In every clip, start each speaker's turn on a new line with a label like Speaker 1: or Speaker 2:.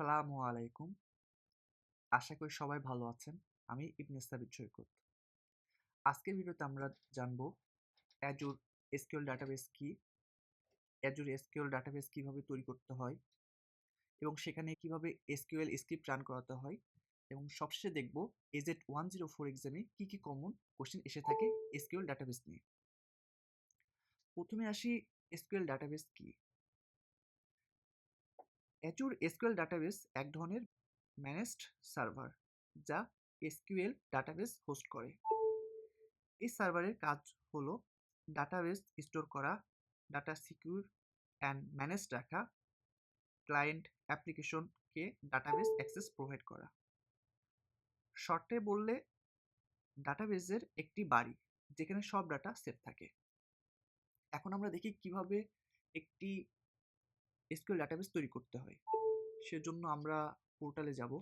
Speaker 1: আসসালামু আলাইকুম। আশা করি সবাই ভালো আছেন। আমি ইবনে সাবিত সৈকত। আজকের ভিডিওতে আমরা জানবো Azure SQL ডাটাবেস কি, Azure SQL ডাটাবেস কিভাবে তৈরি করতে হয় এবং সেখানে কিভাবে SQL স্ক্রিপ্ট রান করাতে হয় এবং সবশেষে দেখব AZ 104 এক্সামে কি কমন কোশ্চেন এসে থাকে SQL ডাটাবেস নিয়ে। প্রথমে আসি SQL ডাটাবেস কি? Azure SQL ডাটাবেস এক ধরনের ম্যানেজড সার্ভার যা SQL ডাটাবেস হোস্ট করে। এই সার্ভারের কাজ হলো ডাটাবেস স্টোর করা, ডাটা সিকিউর অ্যান্ড ম্যানেজ রাখা, ক্লায়েন্ট অ্যাপ্লিকেশনকে ডাটাবেস অ্যাক্সেস প্রোভাইড করা। শর্টে বললে ডাটাবেসের একটি বাড়ি যেখানে সব ডাটা সেভ থাকে। এখন আমরা দেখি কিভাবে একটি এসকিউএল ডাটাবেস তৈরি করতে হয়। সেজন্য আমরা পোর্টালে যাব।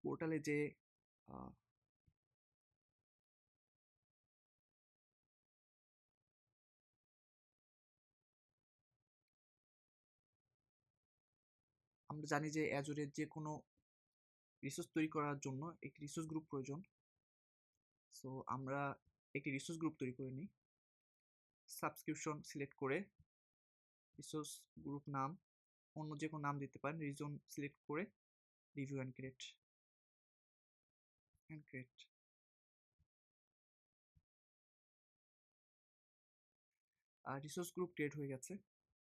Speaker 1: পোর্টালে যে আমরা জানি যে অ্যাজুরের যে কোনো রিসোর্স তৈরি করার জন্য একটি রিসোর্স গ্রুপ প্রয়োজন। সো আমরা একটি রিসোর্স গ্রুপ তৈরি করে নিই। সাবস্ক্রিপশন সিলেক্ট করে রিসোর্স গ্রুপ নাম অন্য যে কোনো নাম দিতে পারেন, রিজন সিলেক্ট করে review and create resource group create হয়ে গেছে।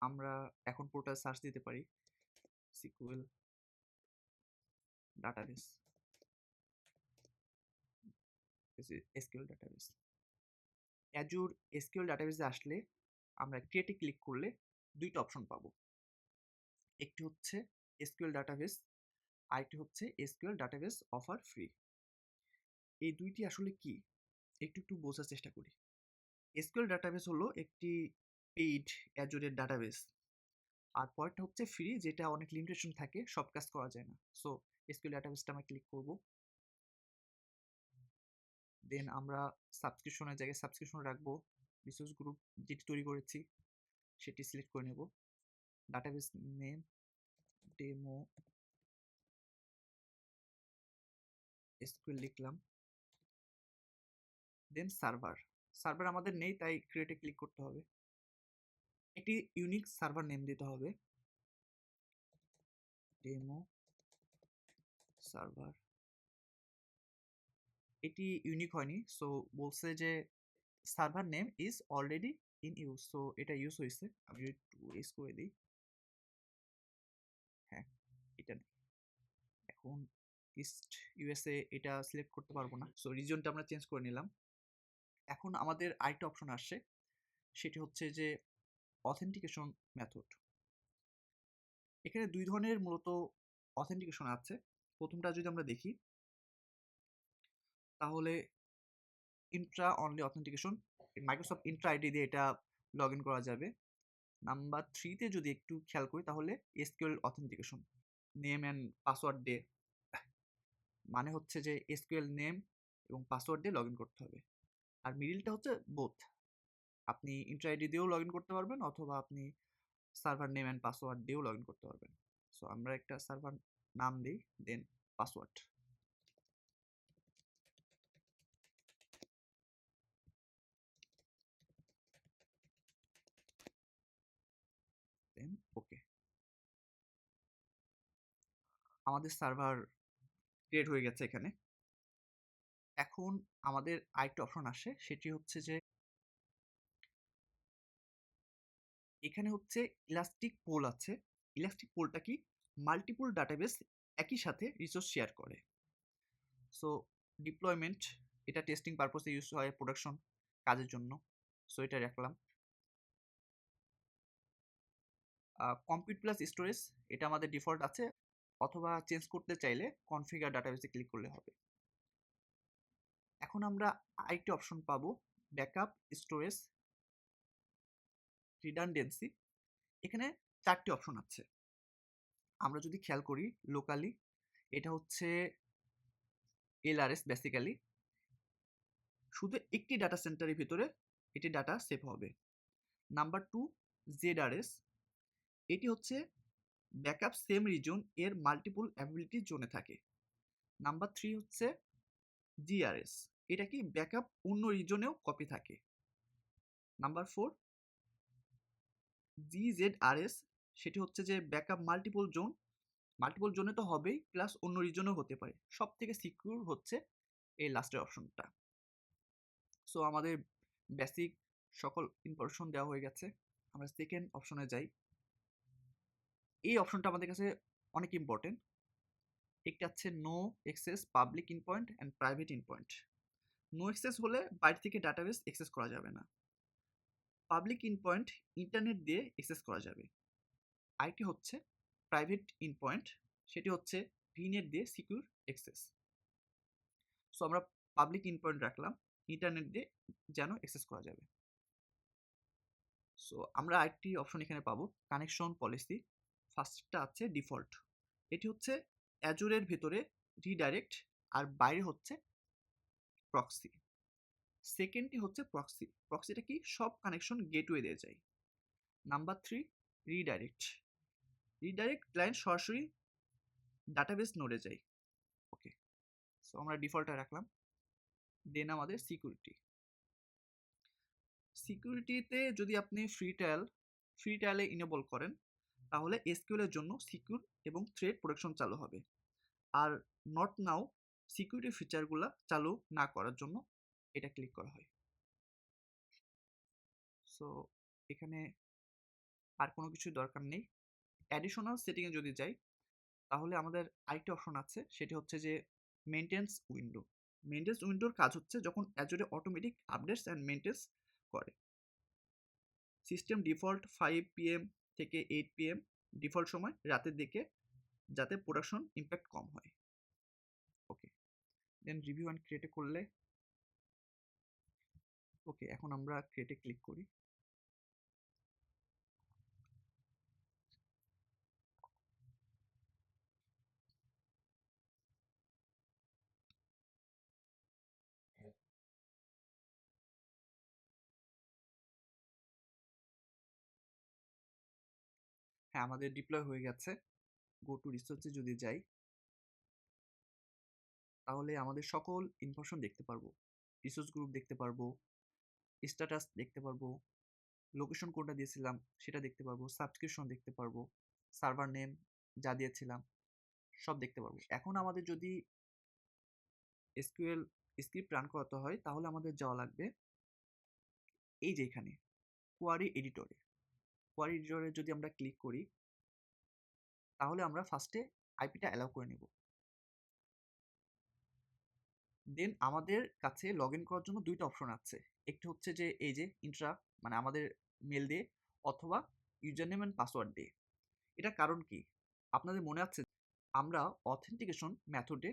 Speaker 1: আমরা এখন পোর্টাল সার্চ দিতে পারি SQL database, SQL database. Azure SQL ডাটাবেসে আসলে আমরা ক্রিয়েটে ক্লিক করলে দুইটা অপশন পাবো। একটি হচ্ছে এসকিউএল ডাটাবেস, আরেকটি হচ্ছে এসকিউএল ডাটাবেস অফার ফ্রি। এই দুইটি আসলে কি একটু বোঝার চেষ্টা করি। এসকিউএল ডাটাবেস হলো একটি পেইড অ্যাজুরের ডাটাবেস, আর পরেরটা হচ্ছে ফ্রি, যেটা অনেক লিমিটেশন থাকে, সব কাজ করা যায় না। সো এসকিউএল ডাটাবেসটা আমরা ক্লিক করব। দেন আমরা সাবস্ক্রিপশনের জায়গায় সাবস্ক্রিপশন রাখবো। রিসোর্স গ্রুপ যেটি তৈরি করেছি সেটি সিলেক্ট করে নেব। ডাটাবেস নেম ডেমো এসকিউএল লিখলাম। দেন সার্ভার আমাদের নেই, তাই ক্রিয়েটে ক্লিক করতে হবে। একটি ইউনিক সার্ভার নেম দিতে হবে, ডেমো সার্ভার। এটি ইউনিক হয়নি, সো বলছে যে server name is already in use. So এটা ইউজ হয়েছে, আমি একটু ইউজ করে দিই। হ্যাঁ, এটা নেই। এখন ইস্ট ইউএসএ এটা সিলেক্ট করতে পারবো না, সো রিজনটা আমরা চেঞ্জ করে নিলাম। এখন আমাদের আরেকটা অপশন আসছে, সেটি হচ্ছে যে অথেন্টিকেশন মেথড। এখানে দুই ধরনের মূলত অথেন্টিকেশন আছে। প্রথমটা যদি আমরা দেখি তাহলে Intra only authentication, Microsoft Intra ID দিয়ে এটা লগ ইন করা যাবে। নাম্বার 3তে যদি একটু খেয়াল করি তাহলে SQL authentication, name and password দিয়ে, মানে হচ্ছে যে এসকিউএল নেম এবং পাসওয়ার্ড দিয়ে লগ ইন করতে হবে। আর মিডিলটা হচ্ছে বোথ, আপনি ইন্ট্রা আইডি দিয়েও লগ ইন করতে পারবেন অথবা আপনি সার্ভার নেম অ্যান্ড পাসওয়ার্ড দিয়েও লগ ইন করতে পারবেন। সো আমরা একটা সার্ভার নাম দিই, দেন পাসওয়ার্ড, দেন ওকে। আমাদের সার্ভার ক্রিয়েট হয়ে গেছে এখানে। এখন আমাদের আরেকটা অপশন আসে, সেটি হচ্ছে যে এখানে হচ্ছে ইলাস্টিক পোল আছে। ইলাস্টিক পোলটা কি? মাল্টিপল ডাটাবেস একই সাথে রিসোর্স শেয়ার করে। সো ডিপ্লয়মেন্ট, এটা টেস্টিং পারপসে ইউজ হয়, প্রোডাকশন কাজের জন্য। সো এটা রাখলাম। কম্পিউট প্লাস স্টোরেজ, এটা আমাদের ডিফল্ট আছে, অথবা চেঞ্জ করতে চাইলে কনফিগার ডাটাবেসে ক্লিক করলে হবে। এখন আমরা আরেকটি অপশন পাবো, ব্যাকআপ স্টোরেজ রিডান্ডেন্সি। এখানে 4টি অপশন আছে। আমরা যদি খেয়াল করি লোকালি, এটা হচ্ছে এলআরএস, বেসিক্যালি শুধু একটি ডাটা সেন্টারের ভিতরে এটি ডাটা সেভ হবে। নাম্বার 2 জেডআরএস, এটি হচ্ছে ব্যাকআপ সেম রিজন এর মাল্টিপল অ্যাবিলিটি জোনে থাকে। নাম্বার 3 হচ্ছে জিআরএস, এটা কি ব্যাকআপ অন্য রিজনেও কপি থাকে। নাম্বার 4 জিজেডআরএস, সেটি হচ্ছে যে ব্যাকআপ মাল্টিপল জোনে তো হবেই, প্লাস অন্য রিজনেও হতে পারে। সব থেকে সিকিউর হচ্ছে এই লাস্টের অপশনটা। সো আমাদের বেসিক সকল ইনফরমেশন দেওয়া হয়ে গেছে। আমরা সেকেন্ড অপশনে যাই। এই অপশনটা আমাদের কাছে অনেক ইম্পর্টেন্ট। একটা আছে no access public endpoint and private endpoint. No access হলে বাইরে থেকে ডাটাবেস অ্যাক্সেস করা যাবে না। পাবলিক ইনপয়েন্ট ইন্টারনেট দিয়ে অ্যাক্সেস করা যাবে। আরেকটি হচ্ছে প্রাইভেট ইনপয়েন্ট, সেটি হচ্ছে ভিনেট দিয়ে সিকিউর অ্যাক্সেস। সো আমরা পাবলিক ইনপয়েন্ট রাখলাম, ইন্টারনেট দিয়ে যেন অ্যাক্সেস করা যাবে। সো আমরা আরেকটি অপশন এখানে পাবো কানেকশন পলিসি। ফার্স্টটা আছে ডিফল্ট, এটি হচ্ছে অ্যাজুরের ভেতরে রিডাইরেক্ট আর বাইরে হচ্ছে প্রক্সি। সেকেন্ডটি হচ্ছে প্রক্সি, প্রক্সিটা কি সব কানেকশন গেটওয়ে দিয়ে যায়। নাম্বার 3 রিডাইরেক্ট, রিডাইরেক্ট ক্লায়েন্ট সরাসরি ডাটাবেস নোডে যায়। ওকে, সো আমরা ডিফল্টটা রাখলাম। দেন আমাদের সিকিউরিটি। সিকিউরিটিতে যদি আপনি ফ্রি ট্রায়ালে ইনেবল করেন তাহলে এসকিউএল এর জন্য সিকিউর এবং থ্রেড প্রোটেকশন চালু হবে। আর নট নাও সিকিউরিটি ফিচারগুলো চালু না করার জন্য এটা ক্লিক করা হয়। সো এখানে আর কোনো কিছু দরকার নেই। অ্যাডিশনাল সেটিংয়ে যদি যাই তাহলে আমাদের আরেকটি অপশন আছে, সেটি হচ্ছে যে মেনটেন্স উইন্ডো। মেনটেন্স উইন্ডোর কাজ হচ্ছে যখন অ্যাজুরে অটোমেটিক আপডেটস অ্যান্ড মেনটেন্স করে। সিস্টেম ডিফল্ট 5 PM থেকে 8 PM ডিফল্ট সময় রাতের দিকে, যাতে প্রোডাকশন ইম্প্যাক্ট কম হয়। ওকে, দেন রিভিউ অ্যান্ড ক্রিয়েটে করলে ওকে, এখন আমরা ক্রিয়েটে ক্লিক করি। হ্যাঁ, আমাদের ডিপ্লয় হয়ে গেছে। গো টু রিসোর্সে যদি যাই তাহলে আমাদের সকল ইনফরমেশন দেখতে পারবো। রিসোর্স গ্রুপ দেখতে পারবো, স্ট্যাটাস দেখতে পারবো, লোকেশন কোনটা দিয়েছিলাম সেটা দেখতে পারবো, সাবস্ক্রিপশন দেখতে পারবো, সার্ভার নেম যা দিয়েছিলাম সব দেখতে পারবো। এখন আমাদের যদি এসকিউএল স্ক্রিপ্ট রান করাতে হয় তাহলে আমাদের যাওয়া লাগবে এই যে এখানে কোয়ারি এডিটরে। কোয়ারি এডিটরে যদি আমরা ক্লিক করি তাহলে আমরা ফার্স্টে আইপিটা অ্যালাউ করে নেব। দেন আমাদের কাছে লগ ইন করার জন্য দুইটা অপশন আছে। একটি হচ্ছে যে এই যে ইন্ট্রা, মানে আমাদের মেল দিয়ে, অথবা ইউজার নেম অ্যান্ড পাসওয়ার্ড দিয়ে। এটা কারণ কি, আপনাদের মনে আছে আমরা অথেন্টিকেশন মেথডে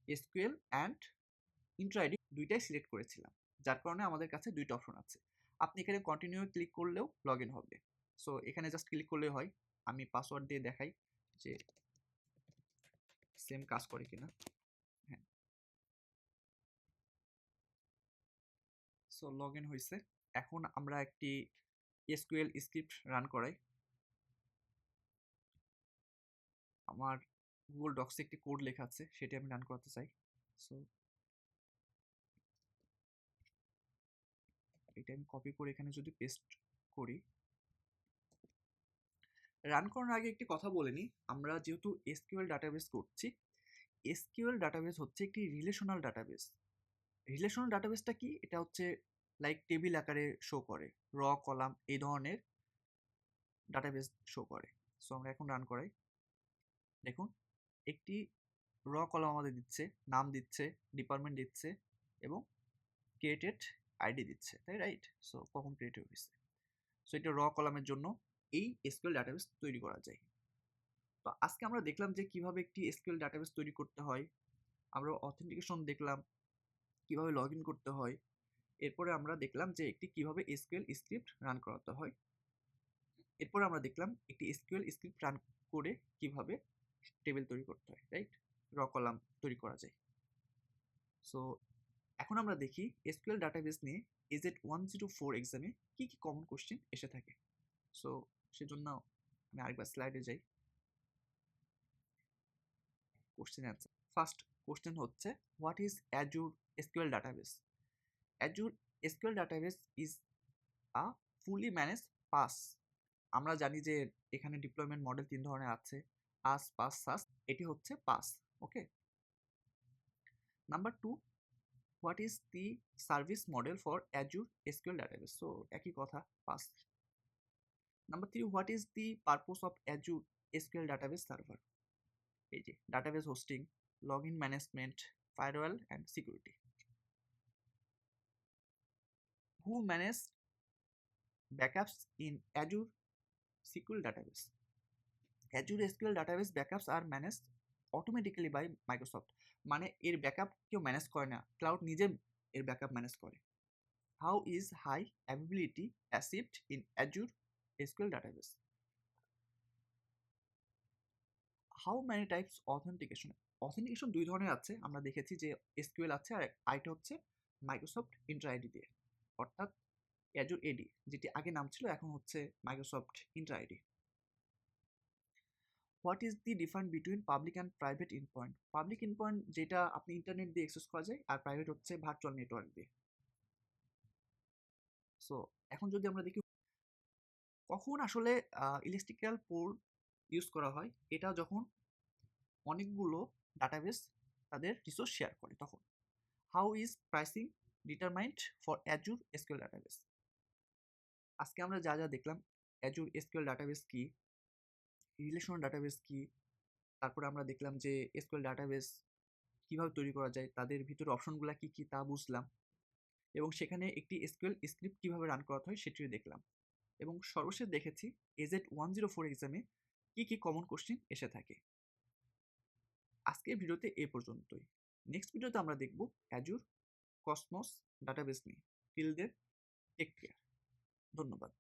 Speaker 1: এসকিউএল অ্যান্ড ইন্ট্রা আইডি দুইটাই সিলেক্ট করেছিলাম, যার কারণে আমাদের কাছে দুইটা অপশন আছে। আপনি এখানে কন্টিনিউ ক্লিক করলেও লগ ইন হবে। সো এখানে জাস্ট ক্লিক করলেই হয়। আমি পাসওয়ার্ড দিয়ে দেখাই যে সেম কাজ করে কিনা। হ্যাঁ, সো লগ ইন হয়েছে। এখন আমরা একটি এসকিউএল স্ক্রিপ্ট রান করাই। আমার গুগল ডক্সে একটি কোড লেখা আছে, সেটি আমি রান করাতে চাই। সো এটা আমি কপি করে এখানে যদি পেস্ট করি। রান করার আগে একটি কথা বলে নিই, আমরা যেহেতু এসকিউএল ডাটাবেস করছি, এসকিউএল ডাটাবেস হচ্ছে একটি রিলেশনাল ডাটাবেস। রিলেশনাল ডাটাবেসটা কি, এটা হচ্ছে লাইক টেবিল আকারে শো করে, র কলাম এই ধরনের ডাটাবেস শো করে। সো আমরা এখন রান করাই। দেখুন একটি র কলাম আমাদের দিচ্ছে, নাম দিচ্ছে, ডিপার্টমেন্ট দিচ্ছে এবং ক্রিয়েটেড আইডি দিচ্ছে, তাই রাইট? সো কখন ক্রিয়েট হয়েছে। সো এটা র কলামের জন্য এই এসকিউএল ডাটাবেস তৈরি করা যায়। তো আজকে আমরা দেখলাম যে কিভাবে একটি এসকিউএল ডাটাবেস তৈরি করতে হয়, আমরা অথেন্টিকেশন দেখলাম, কিভাবে লগ ইন করতে হয়, এরপরে আমরা দেখলাম যে একটি কিভাবে এসকিউএল স্ক্রিপ্ট রান করাতে হয়, এরপরে আমরা দেখলাম একটি এসকিউএল স্ক্রিপ্ট রান করে কিভাবে টেবিল তৈরি করতে হয়, রাইট? র কলাম তৈরি করা যায়। সো এখন আমরা দেখি এসকিউএল ডাটাবেস নিয়ে AZ 104 এক্সামে কি কি কমন কোশ্চেন এসে থাকে। সো সেজন্য আমি আরেকবার স্লাইডে যাই। Question answer. ফার্স্ট কোশ্চেন হচ্ছে, what is Azure SQL database? Azure SQL database is a fully manage PaaS. আমরা জানি যে এখানে ডিপ্লয়মেন্ট মডেল 3 ধরনের আছে, আস, পাস, সাস। এটি হচ্ছে pass. Okay. Number 2, what is the service model for Azure SQL database? So একই কথা, pass. Number 3, what is the purpose of Azure SQL database server? এই যে database hosting, log in management, firewall and security. Who manage backups in Azure SQL database? Azure SQL database backups are managed automatically by Microsoft. মানে এর backup কেউ manage করে না, cloud নিজে এর backup manage করে। How is high availability achieved in Azure SQL database? How many types authentication? Authentication 2 ধরনের আছে, আমরা দেখেছি যে SQL আছে আর আরেকটা হচ্ছে মাইক্রোসফট ইন্টার আইডি দিয়ে, অর্থাৎ Azure AD, যেটি আগে নাম ছিল এখন হচ্ছে Microsoft Entra ID. What is the difference between public and private endpoint? Public endpoint যেটা আপনি ইন্টারনেট দিয়ে অ্যাক্সেস করা যায়, আর প্রাইভেট হচ্ছে ভার্চুয়াল নেটওয়ার্ক দিয়ে। সো এখন যদি আমরা দেখি কখন আসলে ইলেকট্রিক্যাল পোল ইউজ করা হয়, এটা যখন অনেকগুলো ডাটাবেস তাদের রিসোর্স শেয়ার করে তখন। How is pricing determined for Azure SQL database? আজকে আমরা যা যা দেখলাম, অ্যাজুর এসকিউএল ডাটাবেস কি, রিলেশনাল ডাটাবেস কি, তারপরে আমরা দেখলাম যে এসকিউএল ডাটাবেস কিভাবে তৈরি করা যায়, তাদের ভিতরে অপশনগুলো কি কি তা বুঝলাম, এবং সেখানে একটি এসকিউএল স্ক্রিপ্ট কিভাবে রান করাতে হয় সেটিও দেখলাম, এবং সর্বশেষ দেখেছি AZ-104 এক্সামে কি কি কমন কোশ্চেন এসে থাকে। আজকের ভিডিওতে এ পর্যন্তই। নেক্সট ভিডিওতে আমরা দেখব অ্যাজুর কসমস ডাটাবেস নিয়ে। Till then, take care. ধন্যবাদ।